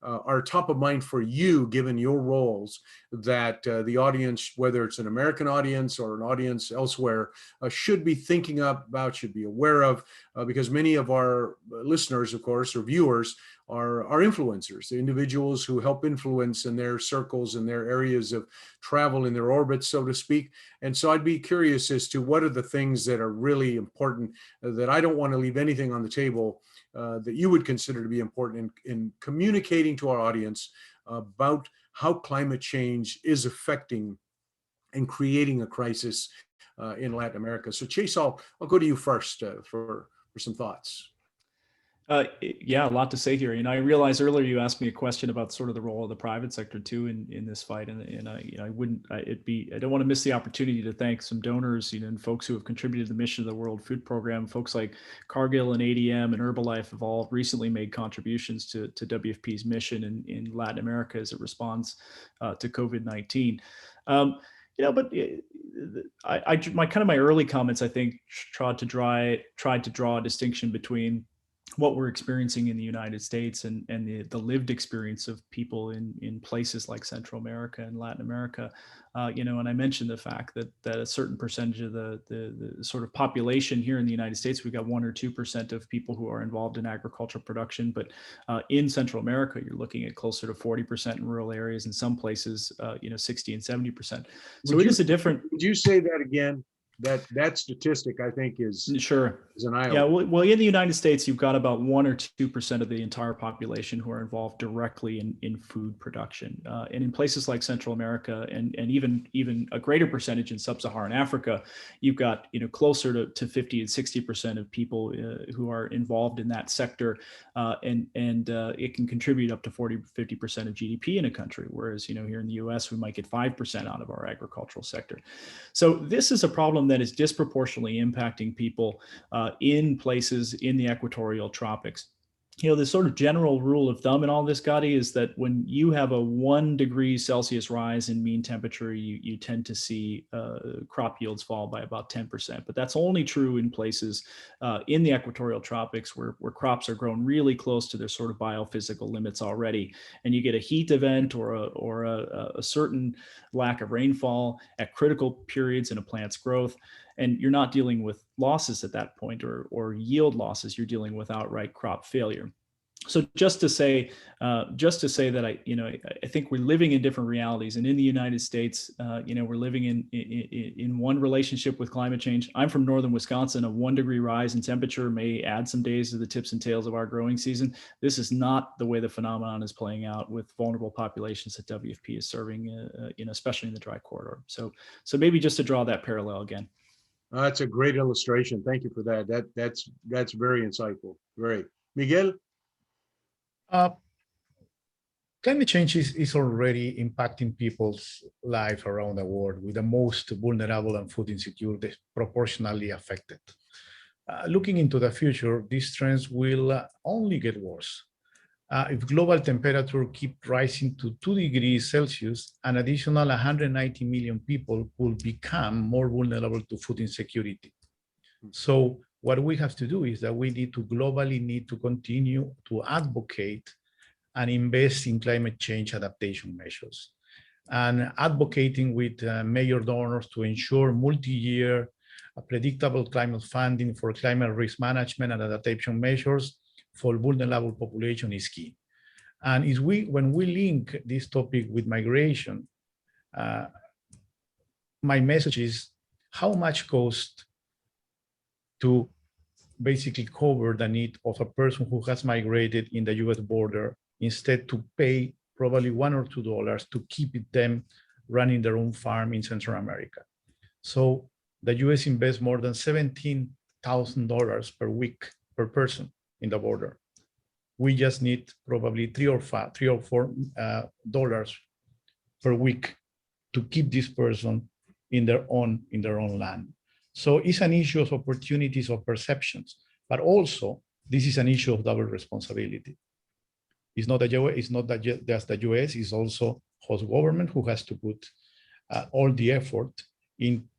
are top of mind for you, given your roles, that the audience, whether it's an American audience or an audience elsewhere, should be thinking about, should be aware of, because many of our listeners, of course, or viewers are influencers, the individuals who help influence in their circles and their areas of travel, in their orbits, so to speak. And so I'd be curious as to what are the things that are really important, that I don't want to leave anything on the table that you would consider to be important in communicating to our audience about how climate change is affecting and creating a crisis in Latin America. So Chase, I'll go to you first for some thoughts. Yeah, a lot to say here. I realized earlier you asked me a question about sort of the role of the private sector too in this fight, and I don't want to miss the opportunity to thank some donors, and folks who have contributed to the mission of the World Food Program. Folks like Cargill and ADM and Herbalife have all recently made contributions to WFP's mission in Latin America as it responds to COVID-19. But my early comments, I think, tried to draw a distinction between what we're experiencing in the United States and the lived experience of people in places like Central America and Latin America. And I mentioned the fact that a certain percentage of the sort of population here in the United States, we've got 1 or 2% of people who are involved in agricultural production, but in Central America, you're looking at closer to 40% in rural areas, in some places, 60 and 70%. So it is a different. Would you say that again? That statistic, I think, is sure is an eye-opener. Yeah, well, in the United States, you've got about 1 or 2% of the entire population who are involved directly in food production, and in places like Central America and even a greater percentage in sub-Saharan Africa, you've got closer to 50 and 60% of people who are involved in that sector, and it can contribute up to 40-50% of GDP in a country, whereas here in the U.S. we might get 5% out of our agricultural sector. So this is a problem that is disproportionately impacting people in places in the equatorial tropics. The sort of general rule of thumb in all this, Gadi, is that when you have a 1 degree Celsius rise in mean temperature, you tend to see crop yields fall by about 10%. But that's only true in places in the equatorial tropics where crops are grown really close to their sort of biophysical limits already. And you get a heat event or a certain lack of rainfall at critical periods in a plant's growth, and you're not dealing with losses at that point or yield losses, you're dealing with outright crop failure. So just to say that I think we're living in different realities, and in the United States, we're living in one relationship with climate change. I'm from northern Wisconsin. A 1 degree rise in temperature may add some days to the tips and tails of our growing season. This is not the way the phenomenon is playing out with vulnerable populations that WFP is serving, especially in the dry corridor. So maybe just to draw that parallel again. That's a great illustration. Thank you for that. That's very insightful. Great. Miguel? Climate change is already impacting people's life around the world, with the most vulnerable and food insecure disproportionately affected. Looking into the future, these trends will only get worse. If global temperature keep rising to 2 degrees Celsius, an additional 190 million people will become more vulnerable to food insecurity. So what we have to do is that we need to continue to advocate and invest in climate change adaptation measures, and advocating with major donors to ensure multi-year predictable climate funding for climate risk management and adaptation measures for vulnerable population is key. And when we link this topic with migration, my message is how much cost to basically cover the need of a person who has migrated in the US border, instead to pay probably $1 or $2 to keep them running their own farm in Central America. So The US invests more than $17,000 per week per person in the border. We just need probably $3 or $4 dollars per week to keep this person in their own land. So it's an issue of opportunities, of perceptions, but also this is an issue of double responsibility. It's not just the US, it's also host government who has to put all the effort in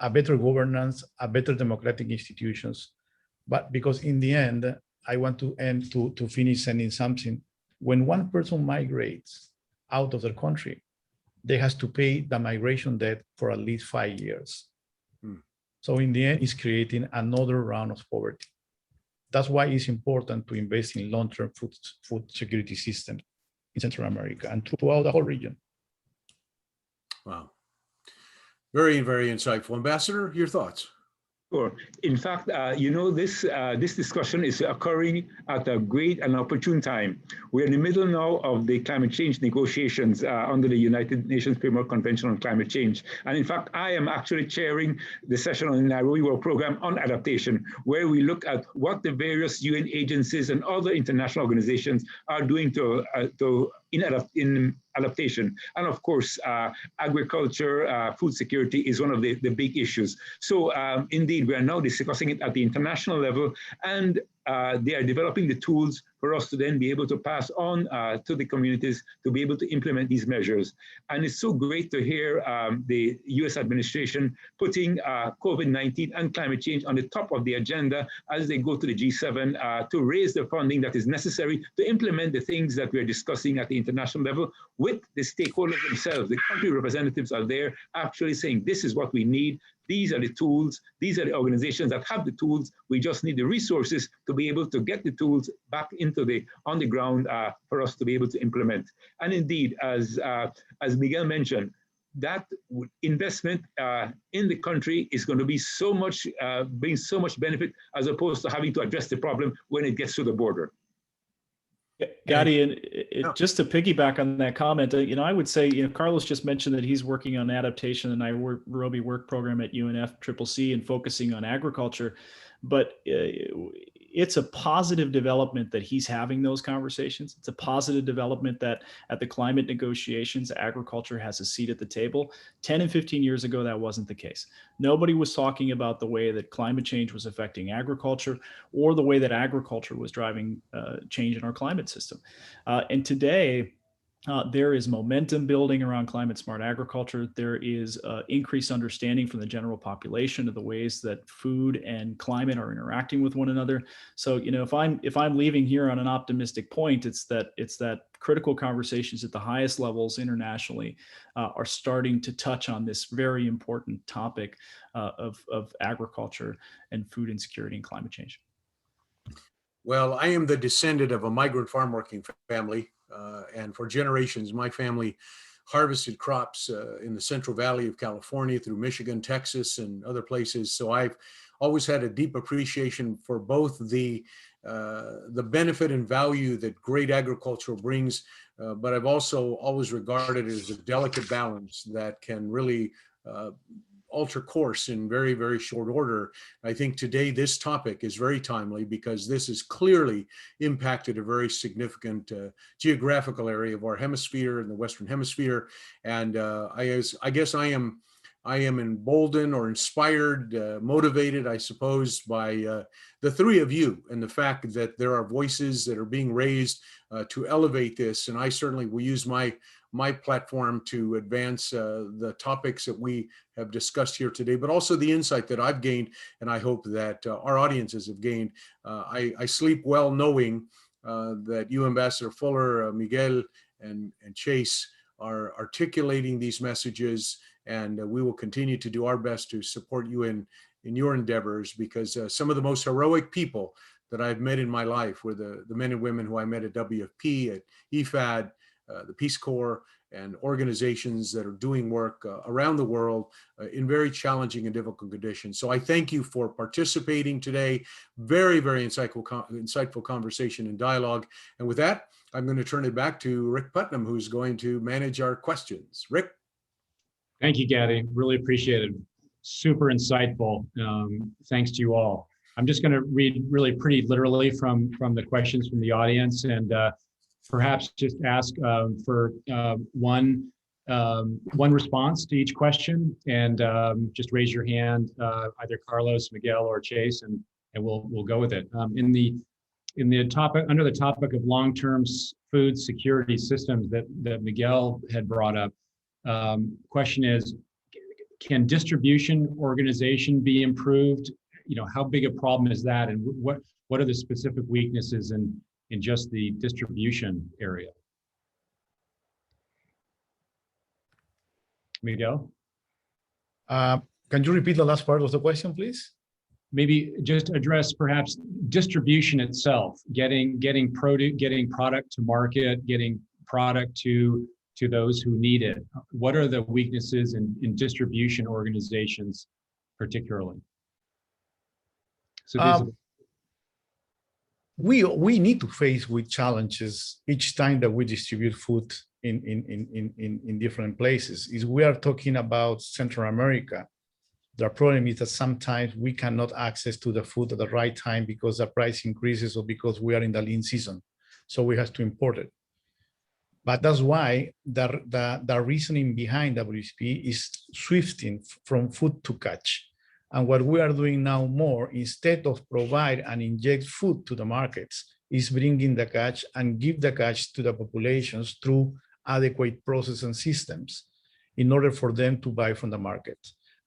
a better governance, a better democratic institutions. But because in the end, I want to end to finish sending something. When one person migrates out of their country, they has to pay the migration debt for at least 5 years. So in the end, it's creating another round of poverty. That's why it's important to invest in long-term food security system in Central America and throughout the whole region. Wow. Very, very insightful. Ambassador, your thoughts? Sure. In fact, this discussion is occurring at a great and opportune time. We're in the middle now of the climate change negotiations under the United Nations Framework Convention on Climate Change. And in fact, I am actually chairing the session on the Nairobi World Program on Adaptation, where we look at what the various UN agencies and other international organizations are doing in adaptation. And of course, agriculture, food security is one of the big issues. So indeed, we are now discussing it at the international level, and they are developing the tools for us to then be able to pass on to the communities to be able to implement these measures. And it's so great to hear the US administration putting COVID-19 and climate change on the top of the agenda as they go to the G7 to raise the funding that is necessary to implement the things that we're discussing at the international level with the stakeholders themselves. The country representatives are there actually saying, this is what we need. These are the tools. These are the organizations that have the tools. We just need the resources to be able to get the tools back on the ground for us to be able to implement. And indeed, as Miguel mentioned, that investment in the country is going to be so much, bring so much benefit as opposed to having to address the problem when it gets to the border. Gadi, and just to piggyback on that comment, I would say, Carlos just mentioned that he's working on adaptation and Nairobi work program at UNFCCC and focusing on agriculture, but it's a positive development that he's having those conversations. It's a positive development that at the climate negotiations, agriculture has a seat at the table. 10 and 15 years ago, that wasn't the case. Nobody was talking about the way that climate change was affecting agriculture or the way that agriculture was driving change in our climate system. And today, there is momentum building around climate smart agriculture. There is increased understanding from the general population of the ways that food and climate are interacting with one another. So, if I'm leaving here on an optimistic point, it's that critical conversations at the highest levels internationally are starting to touch on this very important topic of agriculture and food insecurity and climate change. Well, I am the descendant of a migrant farm working family. And for generations, my family harvested crops in the Central Valley of California through Michigan, Texas, and other places. So I've always had a deep appreciation for both the benefit and value that great agriculture brings, but I've also always regarded it as a delicate balance that can really alter course in very, very short order. I think today this topic is very timely because this has clearly impacted a very significant geographical area of our hemisphere in the Western Hemisphere. And I guess I am emboldened or inspired, motivated, I suppose, by the three of you and the fact that there are voices that are being raised to elevate this. And I certainly will use my platform to advance the topics that we have discussed here today, but also the insight that I've gained, and I hope that our audiences have gained. I sleep well knowing that you, Ambassador Fuller, Miguel, and Chase are articulating these messages, and we will continue to do our best to support you in your endeavors, because some of the most heroic people that I've met in my life were the men and women who I met at WFP, at IFAD, the Peace Corps, and organizations that are doing work around the world in very challenging and difficult conditions. So I thank you for participating today. Very, very insightful conversation and dialogue. And with that, I'm going to turn it back to Rick Putnam, who's going to manage our questions. Rick? Thank you, Gadi. Really appreciate it. Super insightful. Thanks to you all. I'm just going to read really pretty literally from the questions from the audience, and perhaps just ask for one response to each question, and just raise your hand, either Carlos, Miguel, or Chase, and we'll go with it. In the topic, under the topic of long-term food security systems that Miguel had brought up, question is, can distribution organization be improved? How big a problem is that, and what are the specific weaknesses in just the distribution area? Miguel? Can you repeat the last part of the question, please? Maybe just address perhaps distribution itself, getting product to market, getting product to those who need it. What are the weaknesses in distribution organizations particularly? So we need to face with challenges each time that we distribute food in different places. Is we are talking about Central America. The problem is that sometimes we cannot access to the food at the right time because the price increases or because we are in the lean season. So we have to import it. But that's why the reasoning behind WSP is shifting from food to catch. And what we are doing now more, instead of provide and inject food to the markets, is bringing the catch and give the catch to the populations through adequate process and systems in order for them to buy from the market.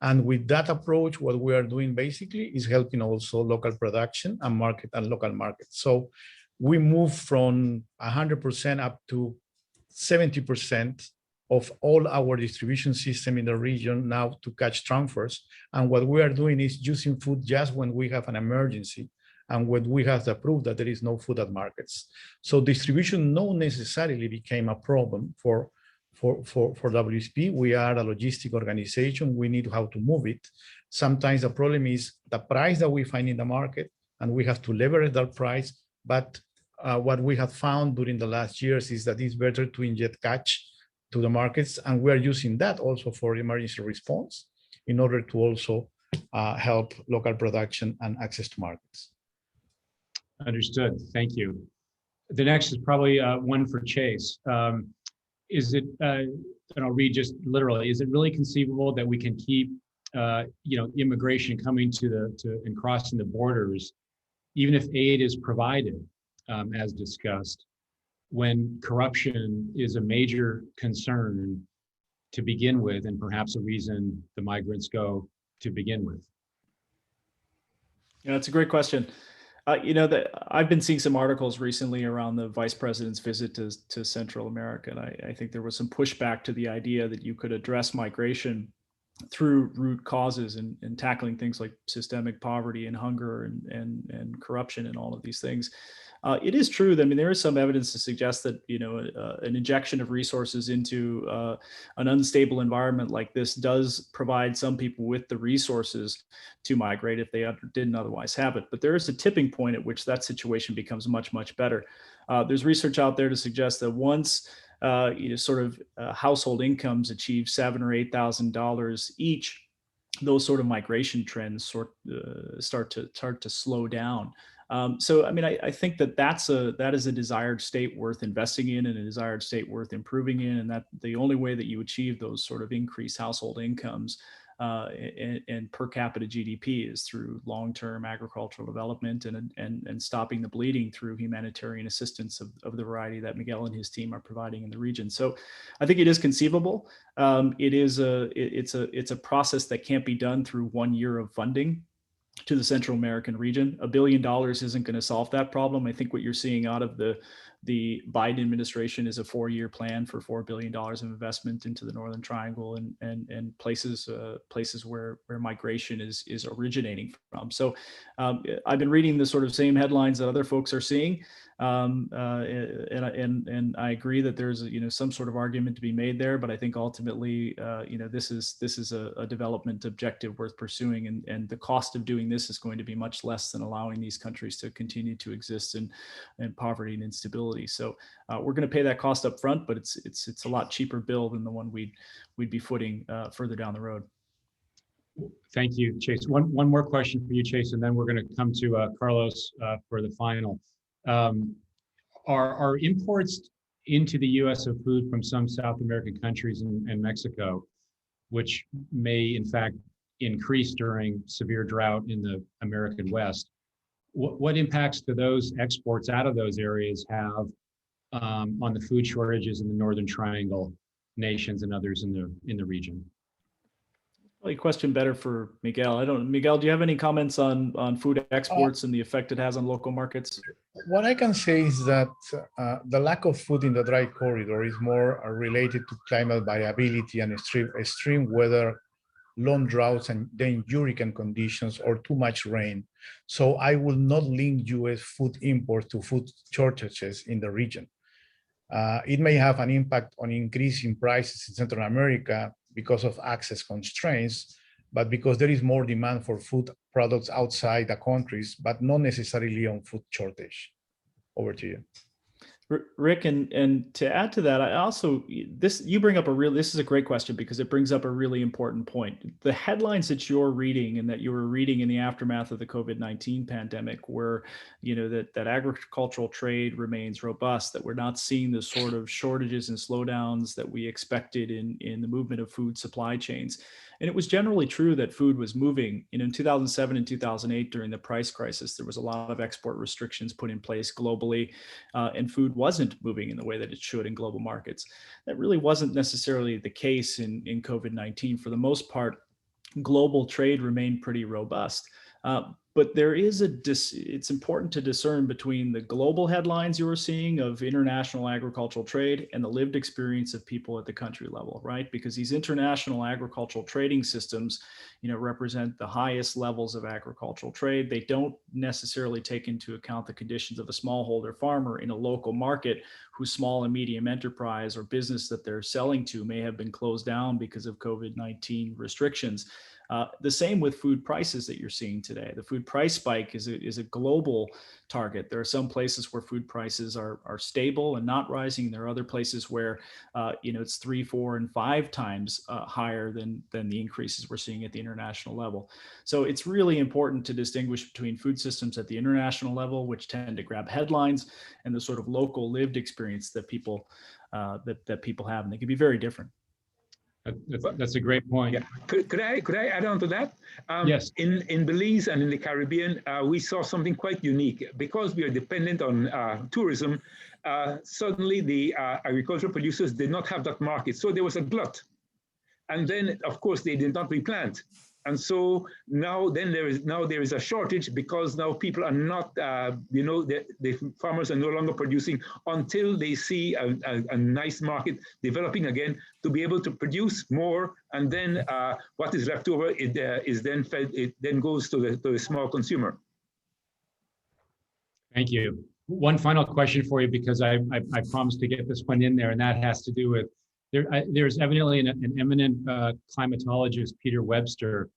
And with that approach, what we are doing basically is helping also local production and market and local markets. So we move from 100% up to 70% of all our distribution system in the region now to catch transfers. And what we are doing is using food just when we have an emergency and when we have the proof that there is no food at markets. So distribution not necessarily became a problem for WSP. We are a logistic organization. We need how to move it. Sometimes the problem is the price that we find in the market, and we have to leverage that price. But what we have found during the last years is that it's better to inject catch to the markets, and we are using that also for emergency response in order to also help local production and access to markets. Understood. Thank you. The next is probably one for Chase. Is it, and I'll read just literally, is it really conceivable that we can keep immigration coming and crossing the borders, even if aid is provided, as discussed, when corruption is a major concern to begin with, and perhaps a reason the migrants go to begin with? Yeah, that's a great question. That I've been seeing some articles recently around the vice president's visit to Central America, and I think there was some pushback to the idea that you could address migration through root causes and tackling things like systemic poverty and hunger and corruption and all of these things. It is true that, there is some evidence to suggest that, an injection of resources into an unstable environment like this does provide some people with the resources to migrate if they didn't otherwise have it. But there is a tipping point at which that situation becomes much, much better. There's research out there to suggest that once household incomes achieve $7,000 or $8,000 each, those sort of migration trends start to slow down. I think that is a desired state worth investing in and a desired state worth improving in, and that the only way that you achieve those sort of increased household incomes and per capita GDP is through long-term agricultural development and stopping the bleeding through humanitarian assistance of the variety that Miguel and his team are providing in the region. So I think it is conceivable. It's a process that can't be done through 1 year of funding to the Central American region. $1 billion isn't going to solve that problem. I think what you're seeing out of the Biden administration is a 4-year plan for $4 billion of investment into the Northern Triangle and places where migration is originating from. So I've been reading the sort of same headlines that other folks are seeing. And I agree that there's some sort of argument to be made there, but I think ultimately this is a development objective worth pursuing, and the cost of doing this is going to be much less than allowing these countries to continue to exist in poverty and instability sustainability. So we're going to pay that cost up front, but it's a lot cheaper bill than the one we'd be footing further down the road. Thank you, Chase. One more question for you, Chase, and then we're going to come to Carlos for the final. Are imports into the U.S. of food from some South American countries and Mexico, which may in fact increase during severe drought in the American West, what impacts do those exports out of those areas have on the food shortages in the Northern Triangle nations and others in the region? Probably a question better for Miguel. Miguel, do you have any comments on food exports and the effect it has on local markets? What I can say is that the lack of food in the dry corridor is more related to climate variability and extreme weather, long droughts, and then hurricane conditions or too much rain. So I will not link U.S. food imports to food shortages in the region. It may have an impact on increasing prices in Central America because of access constraints, but because there is more demand for food products outside the countries, but not necessarily on food shortage. Over to you. Rick, and to add to that, I also, you bring up this is a great question because it brings up a really important point. The headlines that you're reading and that you were reading in the aftermath of the COVID-19 pandemic were, that agricultural trade remains robust, that we're not seeing the sort of shortages and slowdowns that we expected in the movement of food supply chains. And it was generally true that food was moving. In 2007 and 2008, during the price crisis, there was a lot of export restrictions put in place globally, and food wasn't moving in the way that it should in global markets. That really wasn't necessarily the case in COVID-19. For the most part, global trade remained pretty robust. But there is it's important to discern between the global headlines you are seeing of international agricultural trade and the lived experience of people at the country level, right? Because these international agricultural trading systems, represent the highest levels of agricultural trade. They don't necessarily take into account the conditions of a smallholder farmer in a local market whose small and medium enterprise or business that they're selling to may have been closed down because of COVID-19 restrictions. The same with food prices that you're seeing today. The food price spike is a global target. There are some places where food prices are stable and not rising. There are other places where it's 3, 4, and 5 times higher than the increases we're seeing at the international level. So it's really important to distinguish between food systems at the international level, which tend to grab headlines, and the sort of local lived experience that people that people have, and they can be very different. That's a great point. Yeah. Could I add on to that? Yes. In Belize and in the Caribbean, we saw something quite unique. Because we are dependent on tourism, suddenly the agricultural producers did not have that market. So there was a glut. And then, of course, they did not replant. And so now there is a shortage because now people are not, the farmers are no longer producing until they see a nice market developing again to be able to produce more. And then what is left over is then fed. It then goes to the small consumer. Thank you. One final question for you, because I promised to get this one in there, and that has to do with there's evidently an eminent climatologist, Peter Webster,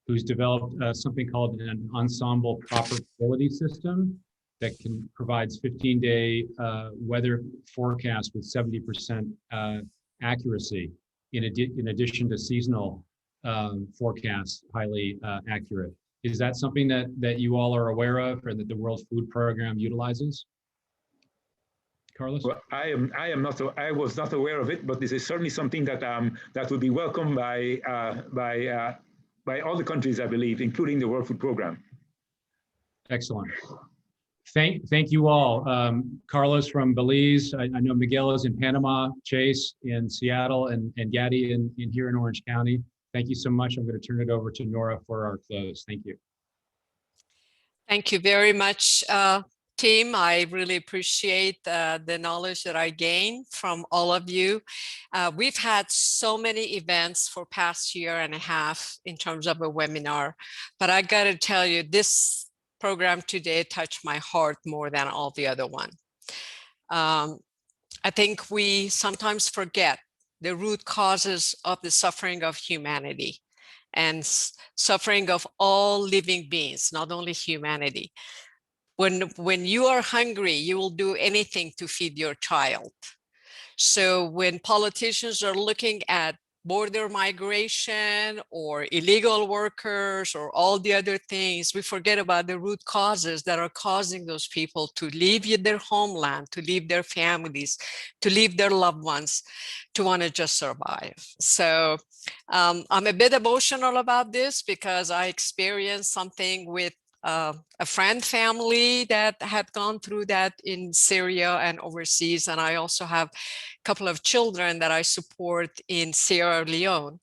who's developed something called an ensemble probability system that provides 15-day weather forecast with 70% accuracy, in addition to seasonal forecasts, highly accurate. Is that something that you all are aware of, or that the World Food Program utilizes? Carlos? Well, I was not aware of it, but this is certainly something that that would be welcomed by all the countries, I believe, including the World Food Program. Excellent. Thank you all. Carlos from Belize. I know Miguel is in Panama, Chase in Seattle, and Gadi in here in Orange County. Thank you so much. I'm going to turn it over to Nora for our close. Thank you. Thank you very much, team. I really appreciate the knowledge that I gained from all of you. We've had so many events for past year and a half in terms of a webinar, but I got to tell you, this program today touched my heart more than all the other one. I think we sometimes forget the root causes of the suffering of humanity and suffering of all living beings, not only humanity. When you are hungry, you will do anything to feed your child. So when politicians are looking at border migration or illegal workers or all the other things, we forget about the root causes that are causing those people to leave their homeland, to leave their families, to leave their loved ones, to want to just survive. So I'm a bit emotional about this because I experienced something with a friend family that had gone through that in Syria and overseas. And I also have a couple of children that I support in Sierra Leone.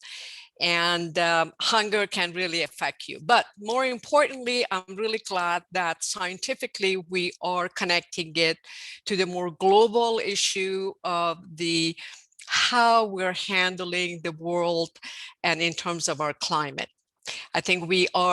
And hunger can really affect you. But more importantly, I'm really glad that scientifically we are connecting it to the more global issue of how we're handling the world and in terms of our climate. I think we are